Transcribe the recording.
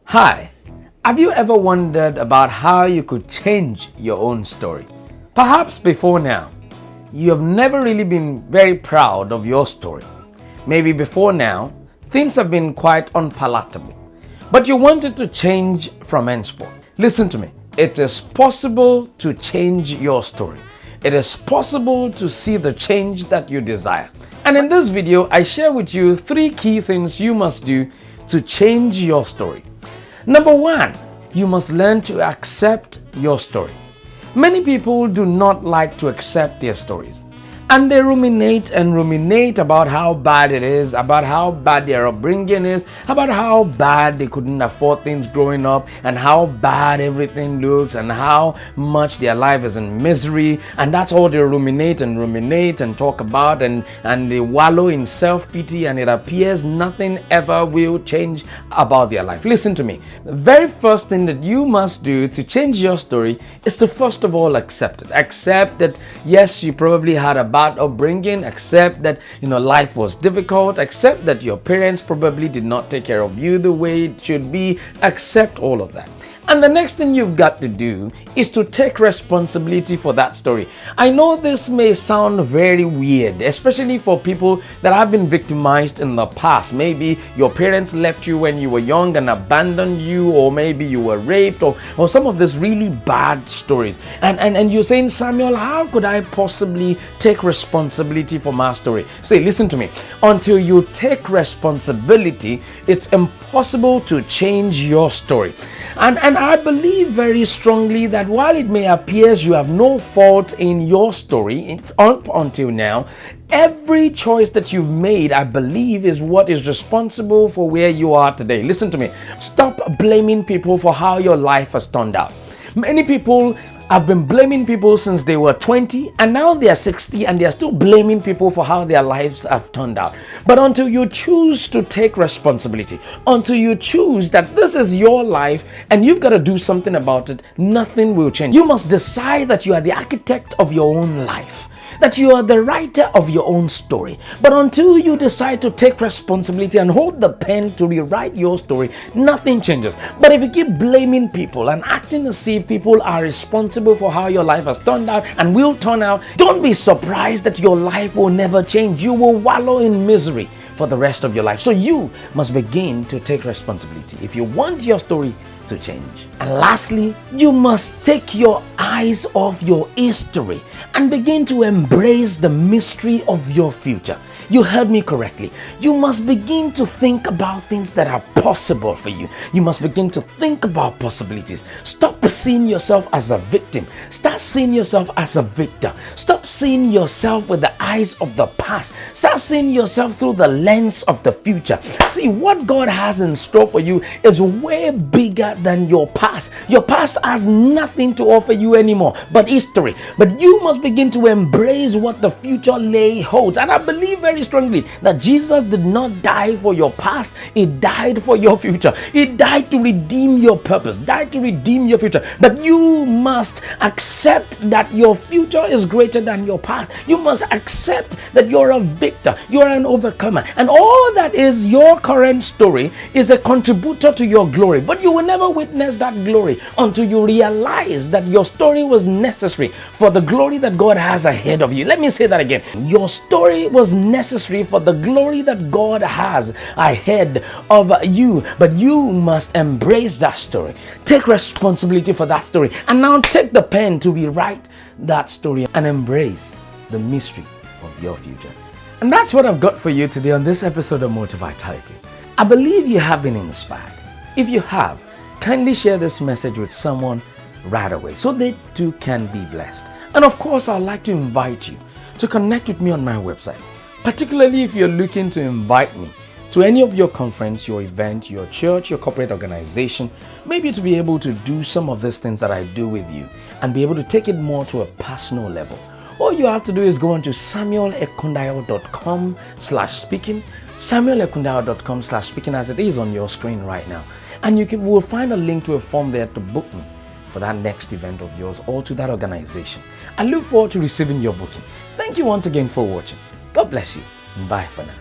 Hi, have you ever wondered about how you could change your own story? Perhaps before now, you have never really been very proud of your story. Maybe before now, things have been quite unpalatable, but you wanted to change from henceforth. Listen to me, it is possible to change your story. It is possible to see the change that you desire. And in this video, I share with you 3 key things you must do to change your story. Number 1, you must learn to accept your story. Many people do not like to accept their stories, and they ruminate and ruminate about how bad it is, about how bad their upbringing is, about how bad they couldn't afford things growing up, and how bad everything looks, and how much their life is in misery. And that's all they ruminate and talk about, and they wallow in self-pity, and it appears nothing ever will change about their life. Listen to me. The very first thing that you must do to change your story is to first of all accept it. Accept that yes, you probably had a bad upbringing. Accept that life was difficult. Accept that your parents probably did not take care of you the way it should be. Accept all of that. And the next thing you've got to do is to take responsibility for that story. I know this may sound very weird, especially for people that have been victimized in the past. Maybe your parents left you when you were young and abandoned you, or maybe you were raped, or some of these really bad stories. And you're saying, Samuel, how could I possibly take responsibility for my story? Say, listen to me. Until you take responsibility, it's impossible to change your story. And I believe very strongly that while it may appear you have no fault in your story up until now, every choice that you've made, I believe, is what is responsible for where you are today. Listen to me. Stop blaming people for how your life has turned out. Many people have been blaming people since they were 20, and now they are 60, and they are still blaming people for how their lives have turned out. But until you choose to take responsibility, until you choose that this is your life and you've got to do something about it, nothing will change. You must decide that you are the architect of your own life, that you are the writer of your own story. But until you decide to take responsibility and hold the pen to rewrite your story, nothing changes. But if you keep blaming people and acting as if people are responsible for how your life has turned out and will turn out, don't be surprised that your life will never change. You will wallow in misery for the rest of your life. So you must begin to take responsibility if you want your story to change. And lastly, you must take your eyes off your history and begin to embrace the mystery of your future. You heard me correctly. You must begin to think about things that are possible for you. You must begin to think about possibilities. Stop seeing yourself as a victim. Start seeing yourself as a victor. Stop seeing yourself with the eyes of the past. Start seeing yourself through the lens of the future. See, what God has in store for you is way bigger than your past. Your past has nothing to offer you anymore but history. But you must begin to embrace what the future holds. And I believe very strongly that Jesus did not die for your past. He died for your future. He died to redeem your purpose, died to redeem your future. But you must accept that your future is greater than your past. You must accept that you're a victor, you're an overcomer, and all that is your current story is a contributor to your glory. But you will never witness that glory until you realize that your story was necessary for the glory that God has ahead of you. Let me say that again. Your story was necessary for the glory that God has ahead of you. But you must embrace that story. Take responsibility for that story. And now take the pen to rewrite that story and embrace the mystery of your future. And that's what I've got for you today on this episode of MOTIVITALITY. I believe you have been inspired. If you have, kindly share this message with someone right away so they too can be blessed. And of course, I'd like to invite you to connect with me on my website, particularly if you're looking to invite me to any of your conference, your event, your church, your corporate organization, maybe to be able to do some of these things that I do with you and be able to take it more to a personal level. All you have to do is go on to samuelekundayo.com/speaking, samuelekundayo.com/speaking, as it is on your screen right now. And you will find a link to a form there to book me for that next event of yours or to that organization. I look forward to receiving your booking. Thank you once again for watching. God bless you. Bye for now.